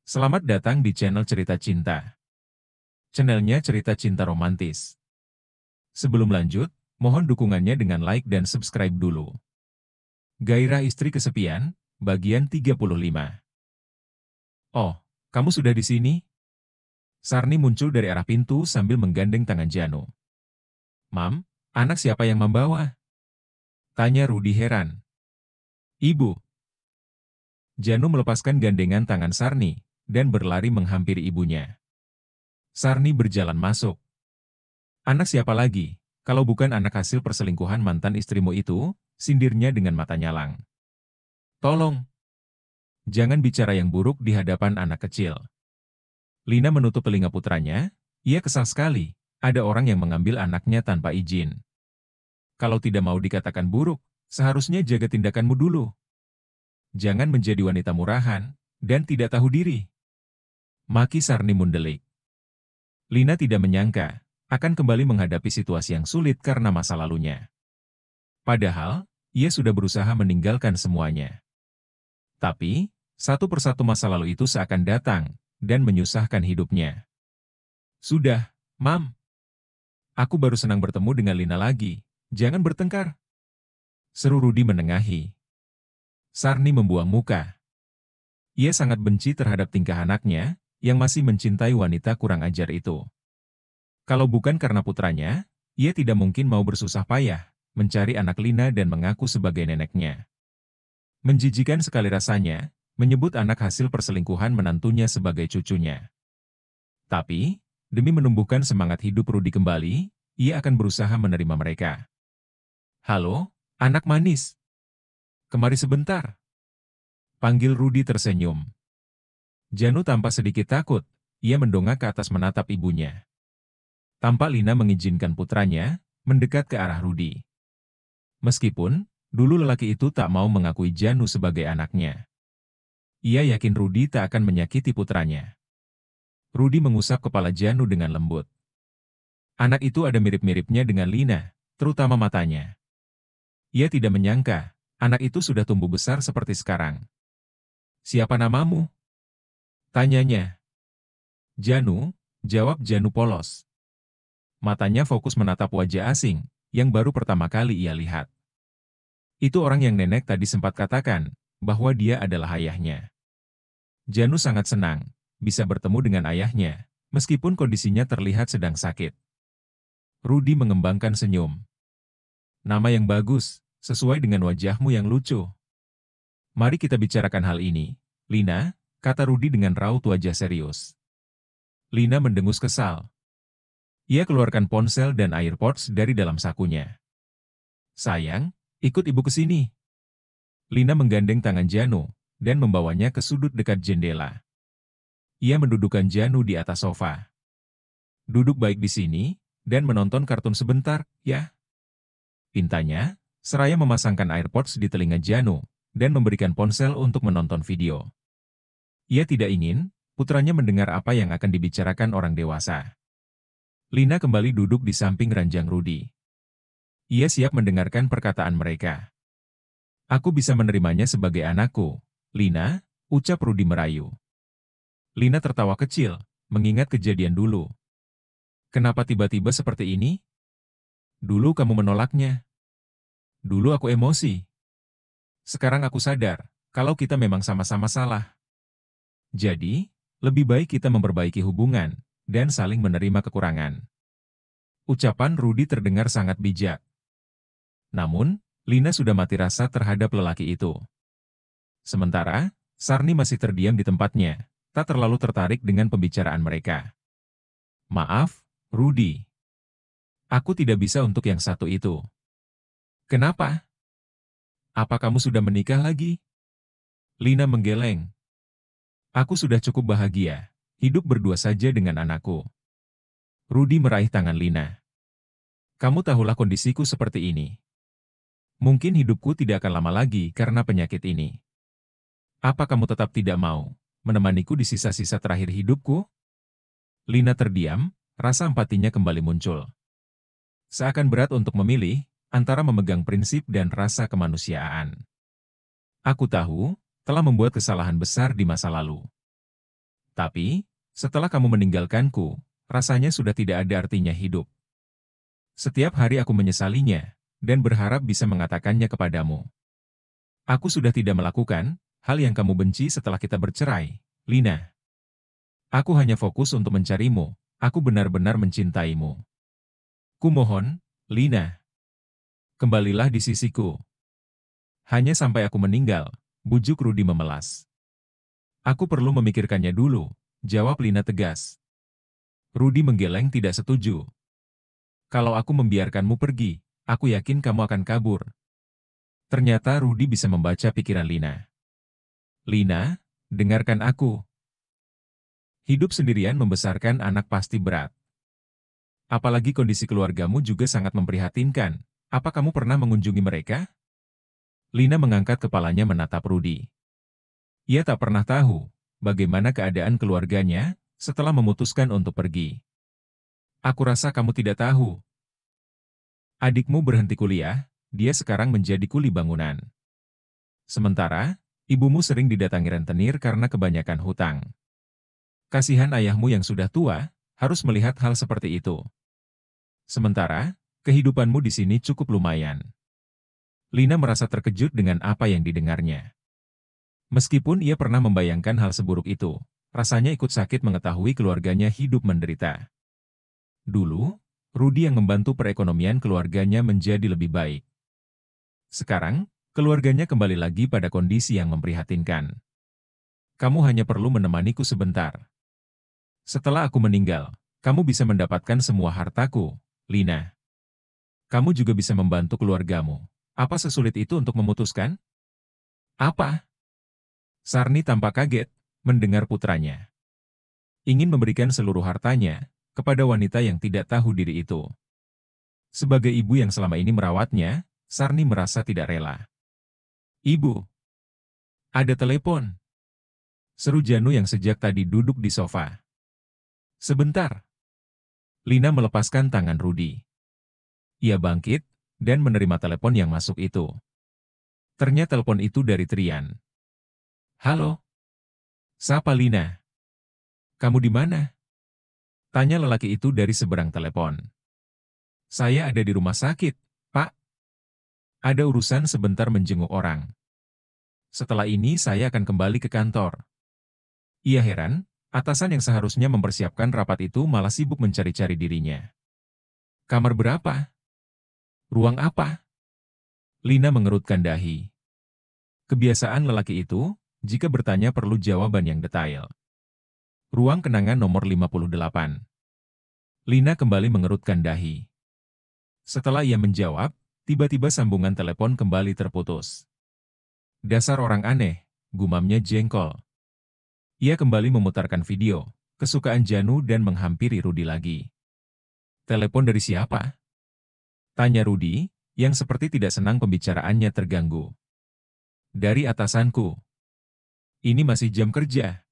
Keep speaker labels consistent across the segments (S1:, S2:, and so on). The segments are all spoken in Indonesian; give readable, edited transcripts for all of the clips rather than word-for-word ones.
S1: Selamat datang di channel Cerita Cinta. Channelnya cerita cinta romantis. Sebelum lanjut, mohon dukungannya dengan like dan subscribe dulu. Gairah istri kesepian, bagian 35. Oh, kamu sudah di sini? Sarni muncul dari arah pintu sambil menggandeng tangan Janu. Mam, anak siapa yang membawa? Tanya Rudi heran. Ibu. Janu melepaskan gandengan tangan Sarni dan berlari menghampiri ibunya. Sarni berjalan masuk. Anak siapa lagi, kalau bukan anak hasil perselingkuhan mantan istrimu itu, sindirnya dengan mata nyalang. Tolong, jangan bicara yang buruk di hadapan anak kecil. Lina menutup telinga putranya, ia kesal sekali, ada orang yang mengambil anaknya tanpa izin. Kalau tidak mau dikatakan buruk, seharusnya jaga tindakanmu dulu. Jangan menjadi wanita murahan, dan tidak tahu diri. Maki Sarni mendelik. Lina tidak menyangka, akan kembali menghadapi situasi yang sulit karena masa lalunya. Padahal, ia sudah berusaha meninggalkan semuanya. Tapi, satu persatu masa lalu itu seakan datang dan menyusahkan hidupnya. Sudah, Mam. Aku baru senang bertemu dengan Lina lagi. Jangan bertengkar. Seru Rudi menengahi. Sarni membuang muka. Ia sangat benci terhadap tingkah anaknya, yang masih mencintai wanita kurang ajar itu. Kalau bukan karena putranya, ia tidak mungkin mau bersusah payah mencari anak Lina dan mengaku sebagai neneknya. Menjijikan sekali rasanya, menyebut anak hasil perselingkuhan menantunya sebagai cucunya. Tapi, demi menumbuhkan semangat hidup Rudi kembali, ia akan berusaha menerima mereka. Halo, anak manis. Kemari sebentar. Panggil Rudi tersenyum. Janu tampak sedikit takut, ia mendongak ke atas menatap ibunya. Tampak Lina mengizinkan putranya mendekat ke arah Rudi. Meskipun, dulu lelaki itu tak mau mengakui Janu sebagai anaknya. Ia yakin Rudi tak akan menyakiti putranya. Rudi mengusap kepala Janu dengan lembut. Anak itu ada mirip-miripnya dengan Lina, terutama matanya. Ia tidak menyangka, anak itu sudah tumbuh besar seperti sekarang. Siapa namamu? Tanyanya. Janu, jawab Janu polos. Matanya fokus menatap wajah asing, yang baru pertama kali ia lihat. Itu orang yang nenek tadi sempat katakan, bahwa dia adalah ayahnya. Janu sangat senang, bisa bertemu dengan ayahnya, meskipun kondisinya terlihat sedang sakit. Rudi mengembangkan senyum. Nama yang bagus, sesuai dengan wajahmu yang lucu. Mari kita bicarakan hal ini, Lina, kata Rudi dengan raut wajah serius. Lina mendengus kesal. Ia keluarkan ponsel dan AirPods dari dalam sakunya. Sayang, ikut ibu ke sini. Lina menggandeng tangan Janu, dan membawanya ke sudut dekat jendela. Ia mendudukkan Janu di atas sofa. Duduk baik di sini, dan menonton kartun sebentar, ya. Pintanya, seraya memasangkan AirPods di telinga Janu, dan memberikan ponsel untuk menonton video. Ia tidak ingin, putranya mendengar apa yang akan dibicarakan orang dewasa. Lina kembali duduk di samping ranjang Rudi. Ia siap mendengarkan perkataan mereka. Aku bisa menerimanya sebagai anakku, Lina, ucap Rudi merayu. Lina tertawa kecil, mengingat kejadian dulu. Kenapa tiba-tiba seperti ini? Dulu kamu menolaknya. Dulu aku emosi. Sekarang aku sadar, kalau kita memang sama-sama salah. Jadi, lebih baik kita memperbaiki hubungan, dan saling menerima kekurangan. Ucapan Rudi terdengar sangat bijak. Namun, Lina sudah mati rasa terhadap lelaki itu. Sementara, Sarni masih terdiam di tempatnya, tak terlalu tertarik dengan pembicaraan mereka. Maaf, Rudi. Aku tidak bisa untuk yang satu itu. Kenapa? Apa kamu sudah menikah lagi? Lina menggeleng. Aku sudah cukup bahagia, hidup berdua saja dengan anakku. Rudi meraih tangan Lina. Kamu tahulah kondisiku seperti ini. Mungkin hidupku tidak akan lama lagi karena penyakit ini. Apa kamu tetap tidak mau menemaniku di sisa-sisa terakhir hidupku? Lina terdiam, rasa empatinya kembali muncul. Seakan berat untuk memilih antara memegang prinsip dan rasa kemanusiaan. Aku tahu, telah membuat kesalahan besar di masa lalu. Tapi, setelah kamu meninggalkanku, rasanya sudah tidak ada artinya hidup. Setiap hari aku menyesalinya, dan berharap bisa mengatakannya kepadamu. Aku sudah tidak melakukan hal yang kamu benci setelah kita bercerai, Lina. Aku hanya fokus untuk mencarimu, aku benar-benar mencintaimu. Kumohon, Lina, kembalilah di sisiku. Hanya sampai aku meninggal, bujuk Rudi memelas. Aku perlu memikirkannya dulu, jawab Lina tegas. Rudi menggeleng tidak setuju. Kalau aku membiarkanmu pergi, aku yakin kamu akan kabur. Ternyata Rudi bisa membaca pikiran Lina. Lina, dengarkan aku. Hidup sendirian membesarkan anak pasti berat. Apalagi kondisi keluargamu juga sangat memprihatinkan. Apa kamu pernah mengunjungi mereka? Lina mengangkat kepalanya menatap Rudi. Ia tak pernah tahu bagaimana keadaan keluarganya setelah memutuskan untuk pergi. Aku rasa kamu tidak tahu. Adikmu berhenti kuliah, dia sekarang menjadi kuli bangunan. Sementara, ibumu sering didatangi rentenir karena kebanyakan hutang. Kasihan ayahmu yang sudah tua, harus melihat hal seperti itu. Sementara, kehidupanmu di sini cukup lumayan. Lina merasa terkejut dengan apa yang didengarnya. Meskipun ia pernah membayangkan hal seburuk itu, rasanya ikut sakit mengetahui keluarganya hidup menderita. Dulu, Rudi yang membantu perekonomian keluarganya menjadi lebih baik. Sekarang, keluarganya kembali lagi pada kondisi yang memprihatinkan. Kamu hanya perlu menemaniku sebentar. Setelah aku meninggal, kamu bisa mendapatkan semua hartaku, Lina. Kamu juga bisa membantu keluargamu. Apa sesulit itu untuk memutuskan? Apa? Sarni tampak kaget mendengar putranya ingin memberikan seluruh hartanya kepada wanita yang tidak tahu diri itu. Sebagai ibu yang selama ini merawatnya, Sarni merasa tidak rela. Ibu, ada telepon. Seru Janu yang sejak tadi duduk di sofa. Sebentar. Lina melepaskan tangan Rudi. Ia bangkit dan menerima telepon yang masuk itu. Ternyata telepon itu dari Trian. Halo? Sapa Lina? Kamu di mana? Tanya lelaki itu dari seberang telepon. Saya ada di rumah sakit, Pak. Ada urusan sebentar menjenguk orang. Setelah ini saya akan kembali ke kantor. Ia heran, atasan yang seharusnya mempersiapkan rapat itu malah sibuk mencari-cari dirinya. Kamar berapa? Ruang apa? Lina mengerutkan dahi. Kebiasaan lelaki itu, jika bertanya perlu jawaban yang detail. Ruang kenangan nomor 58. Lina kembali mengerutkan dahi. Setelah ia menjawab, tiba-tiba sambungan telepon kembali terputus. Dasar orang aneh, gumamnya jengkol. Ia kembali memutarkan video, kesukaan Janu dan menghampiri Rudi lagi. Telepon dari siapa? Tanya Rudi, yang seperti tidak senang pembicaraannya terganggu. Dari atasanku. Ini masih jam kerja.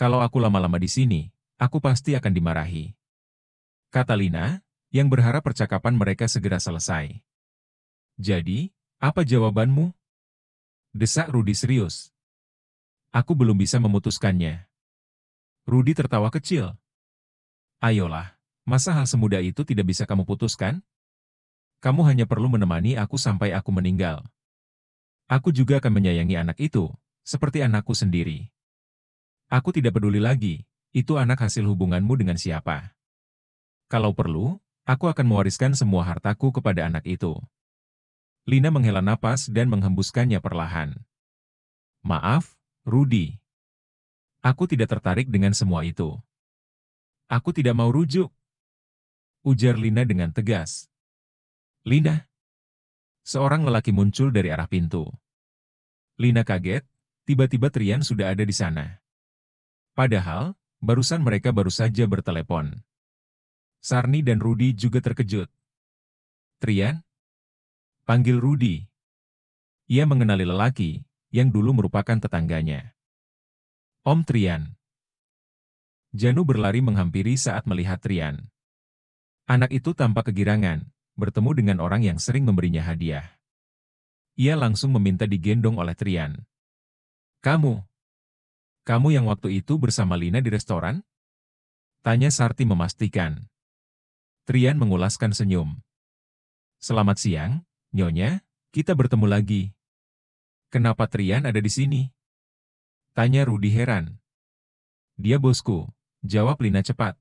S1: Kalau aku lama-lama di sini, aku pasti akan dimarahi. Kata Lina, yang berharap percakapan mereka segera selesai. Jadi, apa jawabanmu? Desak Rudi serius. Aku belum bisa memutuskannya. Rudi tertawa kecil. Ayolah, masa hal semudah itu tidak bisa kamu putuskan? Kamu hanya perlu menemani aku sampai aku meninggal. Aku juga akan menyayangi anak itu, seperti anakku sendiri. Aku tidak peduli lagi, itu anak hasil hubunganmu dengan siapa. Kalau perlu, aku akan mewariskan semua hartaku kepada anak itu. Lina menghela napas dan menghembuskannya perlahan. Maaf, Rudi. Aku tidak tertarik dengan semua itu. Aku tidak mau rujuk. Ujar Lina dengan tegas. Lina. Seorang lelaki muncul dari arah pintu. Lina kaget, tiba-tiba Trian sudah ada di sana. Padahal, barusan mereka baru saja bertelepon. Sarni dan Rudi juga terkejut. Trian? Panggil Rudi. Ia mengenali lelaki, yang dulu merupakan tetangganya. Om Trian. Janu berlari menghampiri saat melihat Trian. Anak itu tampak kegirangan, bertemu dengan orang yang sering memberinya hadiah. Ia langsung meminta digendong oleh Trian. Kamu. Kamu yang waktu itu bersama Lina di restoran? Tanya Sarti memastikan. Trian mengulaskan senyum. Selamat siang, Nyonya, kita bertemu lagi. Kenapa Trian ada di sini? Tanya Rudi heran. Dia bosku, jawab Lina cepat.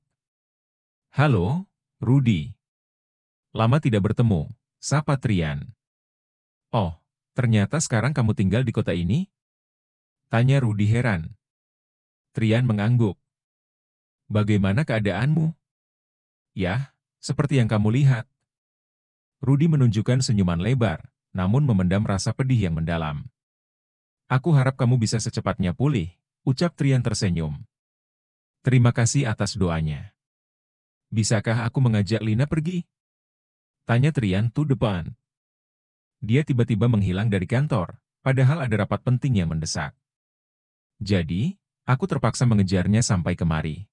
S1: Halo, Rudi. Lama tidak bertemu, sapa Trian. Oh, ternyata sekarang kamu tinggal di kota ini? Tanya Rudi heran. Trian mengangguk. Bagaimana keadaanmu? Ya, seperti yang kamu lihat. Rudi menunjukkan senyuman lebar, namun memendam rasa pedih yang mendalam. Aku harap kamu bisa secepatnya pulih, ucap Trian tersenyum. Terima kasih atas doanya. Bisakah aku mengajak Lina pergi? Tanya Trian to depan. Dia tiba-tiba menghilang dari kantor, padahal ada rapat penting yang mendesak. Jadi, aku terpaksa mengejarnya sampai kemari.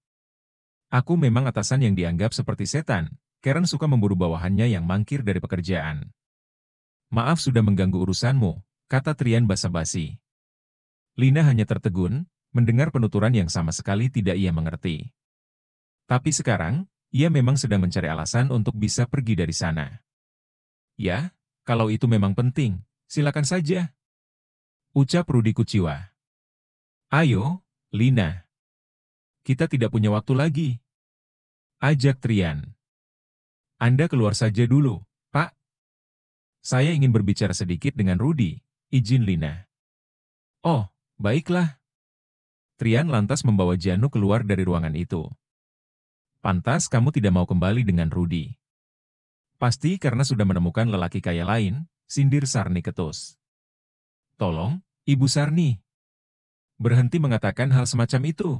S1: Aku memang atasan yang dianggap seperti setan, Karen suka memburu bawahannya yang mangkir dari pekerjaan. Maaf sudah mengganggu urusanmu, kata Trian basa-basi. Lina hanya tertegun, mendengar penuturan yang sama sekali tidak ia mengerti. Tapi sekarang, ia memang sedang mencari alasan untuk bisa pergi dari sana. Ya, kalau itu memang penting, silakan saja. Ucap Rudi Kuciwa. Ayo, Lina. Kita tidak punya waktu lagi. Ajak Trian. Anda keluar saja dulu, Pak. Saya ingin berbicara sedikit dengan Rudi, izin Lina. Oh, baiklah. Trian lantas membawa Janu keluar dari ruangan itu. Pantas kamu tidak mau kembali dengan Rudi. Pasti karena sudah menemukan lelaki kaya lain, sindir Sarni ketus. Tolong, Ibu Sarni. Berhenti mengatakan hal semacam itu.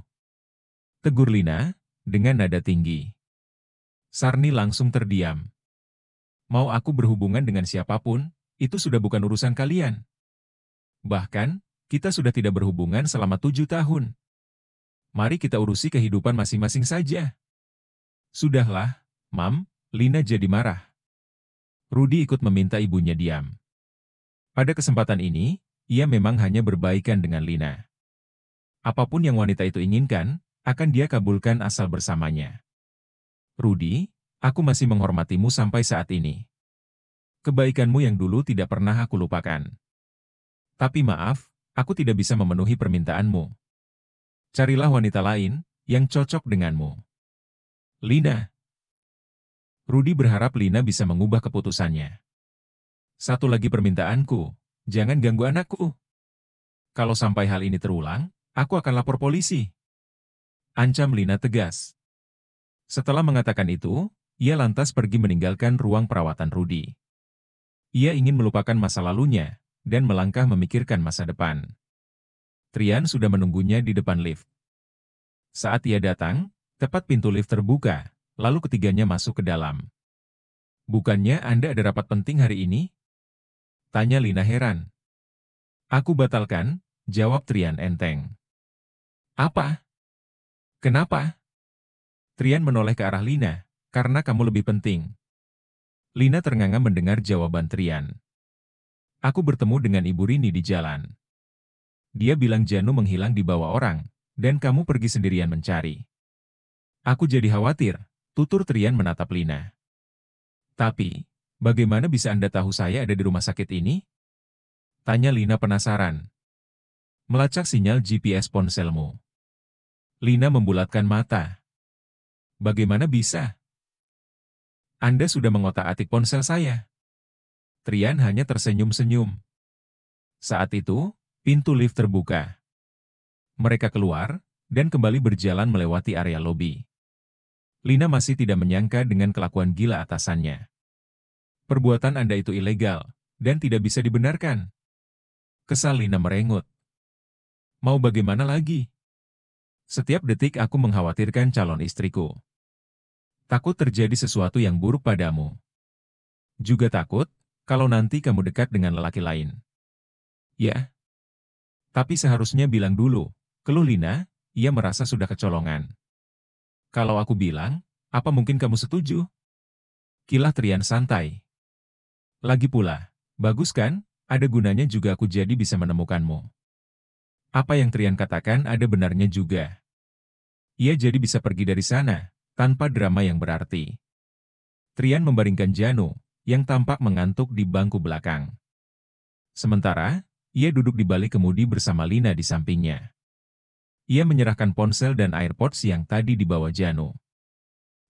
S1: Tegur Lina, dengan nada tinggi. Sarni langsung terdiam. Mau aku berhubungan dengan siapapun, itu sudah bukan urusan kalian. Bahkan, kita sudah tidak berhubungan selama 7 tahun. Mari kita urusi kehidupan masing-masing saja. Sudahlah, Mam, Lina jadi marah. Rudi ikut meminta ibunya diam. Pada kesempatan ini, ia memang hanya berbaikan dengan Lina. Apapun yang wanita itu inginkan, akan dia kabulkan asal bersamanya. Rudi, aku masih menghormatimu sampai saat ini. Kebaikanmu yang dulu tidak pernah aku lupakan. Tapi maaf, aku tidak bisa memenuhi permintaanmu. Carilah wanita lain, yang cocok denganmu. Lina. Rudi berharap Lina bisa mengubah keputusannya. Satu lagi permintaanku, jangan ganggu anakku. Kalau sampai hal ini terulang, aku akan lapor polisi. Ancam Lina tegas. Setelah mengatakan itu, ia lantas pergi meninggalkan ruang perawatan Rudi. Ia ingin melupakan masa lalunya, dan melangkah memikirkan masa depan. Trian sudah menunggunya di depan lift. Saat ia datang, tepat pintu lift terbuka, lalu ketiganya masuk ke dalam. Bukannya Anda ada rapat penting hari ini? Tanya Lina heran. Aku batalkan, jawab Trian enteng. Apa? Kenapa? Trian menoleh ke arah Lina, karena kamu lebih penting. Lina ternganga mendengar jawaban Trian. Aku bertemu dengan Ibu Rini di jalan. Dia bilang Janu menghilang di bawah orang, dan kamu pergi sendirian mencari. Aku jadi khawatir, tutur Trian menatap Lina. Tapi, bagaimana bisa Anda tahu saya ada di rumah sakit ini? Tanya Lina penasaran. Melacak sinyal GPS ponselmu. Lina membulatkan mata. Bagaimana bisa? Anda sudah mengotak-atik ponsel saya. Trian hanya tersenyum-senyum. Saat itu, pintu lift terbuka. Mereka keluar, dan kembali berjalan melewati area lobi. Lina masih tidak menyangka dengan kelakuan gila atasannya. Perbuatan Anda itu ilegal, dan tidak bisa dibenarkan. Kesal Lina merengut. Mau bagaimana lagi? Setiap detik aku mengkhawatirkan calon istriku. Takut terjadi sesuatu yang buruk padamu. Juga takut, kalau nanti kamu dekat dengan lelaki lain. Ya. Tapi seharusnya bilang dulu, keluh Lina, ia merasa sudah kecolongan. Kalau aku bilang, apa mungkin kamu setuju? Kilah Trian santai. Lagi pula, bagus kan, ada gunanya juga aku jadi bisa menemukanmu. Apa yang Trian katakan ada benarnya juga. Ia jadi bisa pergi dari sana, tanpa drama yang berarti. Trian membaringkan Janu, yang tampak mengantuk di bangku belakang. Sementara, ia duduk di balik kemudi bersama Lina di sampingnya. Ia menyerahkan ponsel dan AirPods yang tadi dibawa Janu.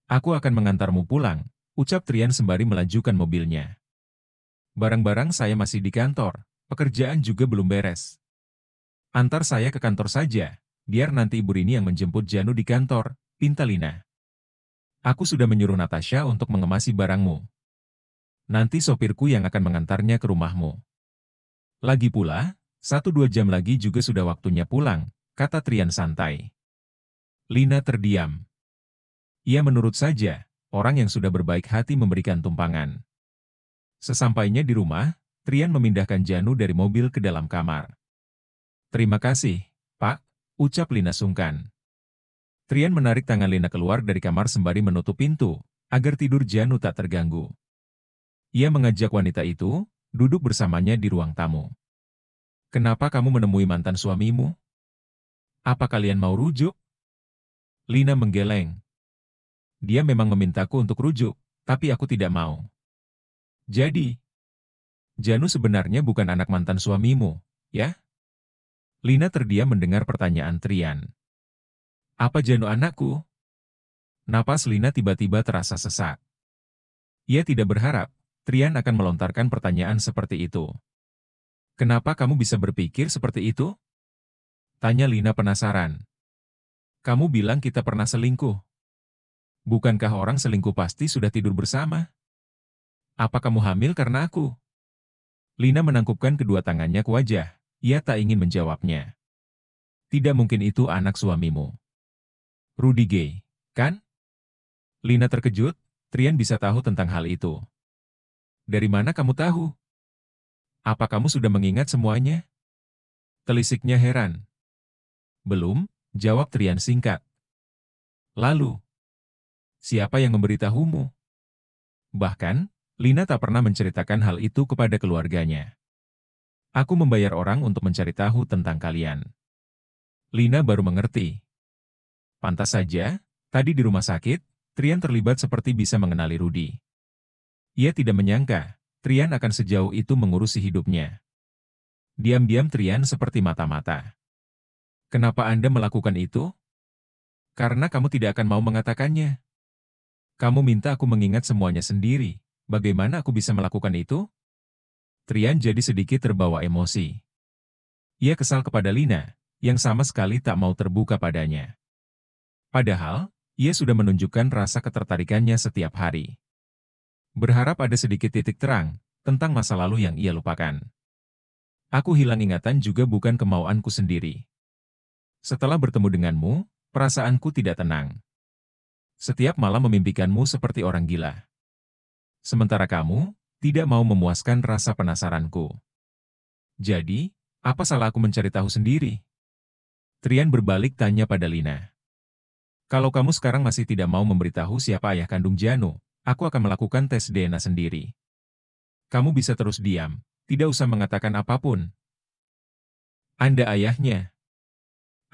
S1: Aku akan mengantarmu pulang, ucap Trian sembari melajukan mobilnya. Barang-barang saya masih di kantor, pekerjaan juga belum beres. Antar saya ke kantor saja, biar nanti Ibu Rini yang menjemput Janu di kantor, pinta Lina. Aku sudah menyuruh Natasha untuk mengemasi barangmu. Nanti sopirku yang akan mengantarnya ke rumahmu. Lagi pula, 1-2 jam lagi juga sudah waktunya pulang, kata Trian santai. Lina terdiam. Ia menurut saja, orang yang sudah berbaik hati memberikan tumpangan. Sesampainya di rumah, Trian memindahkan Janu dari mobil ke dalam kamar. Terima kasih, Pak, ucap Lina sungkan. Trian menarik tangan Lina keluar dari kamar sembari menutup pintu, agar tidur Janu tak terganggu. Ia mengajak wanita itu, duduk bersamanya di ruang tamu. Kenapa kamu menemui mantan suamimu? Apa kalian mau rujuk? Lina menggeleng. Dia memang memintaku untuk rujuk, tapi aku tidak mau. Jadi, Janu sebenarnya bukan anak mantan suamimu, ya? Lina terdiam mendengar pertanyaan Trian. Apa Janu anakku? Napas Lina tiba-tiba terasa sesak. Ia tidak berharap Trian akan melontarkan pertanyaan seperti itu. Kenapa kamu bisa berpikir seperti itu? Tanya Lina penasaran. Kamu bilang kita pernah selingkuh. Bukankah orang selingkuh pasti sudah tidur bersama? Apa kamu hamil karena aku? Lina menangkupkan kedua tangannya ke wajah. Ia tak ingin menjawabnya. Tidak mungkin itu anak suamimu. Rudy gay, kan? Lina terkejut, Trian bisa tahu tentang hal itu. Dari mana kamu tahu? Apa kamu sudah mengingat semuanya? Telisiknya heran. Belum, jawab Trian singkat. Lalu, siapa yang memberitahumu? Bahkan, Lina tak pernah menceritakan hal itu kepada keluarganya. Aku membayar orang untuk mencari tahu tentang kalian. Lina baru mengerti. Pantas saja, tadi di rumah sakit, Trian terlibat seperti bisa mengenali Rudy. Ia tidak menyangka, Trian akan sejauh itu mengurusi hidupnya. Diam-diam Trian seperti mata-mata. Kenapa Anda melakukan itu? Karena kamu tidak akan mau mengatakannya. Kamu minta aku mengingat semuanya sendiri. Bagaimana aku bisa melakukan itu? Trian jadi sedikit terbawa emosi. Ia kesal kepada Lina, yang sama sekali tak mau terbuka padanya. Padahal, ia sudah menunjukkan rasa ketertarikannya setiap hari. Berharap ada sedikit titik terang tentang masa lalu yang ia lupakan. Aku hilang ingatan juga bukan kemauanku sendiri. Setelah bertemu denganmu, perasaanku tidak tenang. Setiap malam memimpikanmu seperti orang gila. Sementara kamu, tidak mau memuaskan rasa penasaranku. Jadi, apa salah aku mencari tahu sendiri? Trian berbalik tanya pada Lina. Kalau kamu sekarang masih tidak mau memberitahu siapa ayah kandung Janu, aku akan melakukan tes DNA sendiri. Kamu bisa terus diam, tidak usah mengatakan apapun. Anda ayahnya.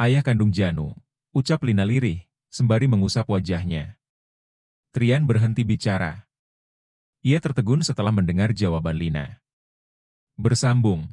S1: Ayah kandung Janu, ucap Lina lirih, sembari mengusap wajahnya. Trian berhenti bicara. Ia tertegun setelah mendengar jawaban Lina. Bersambung.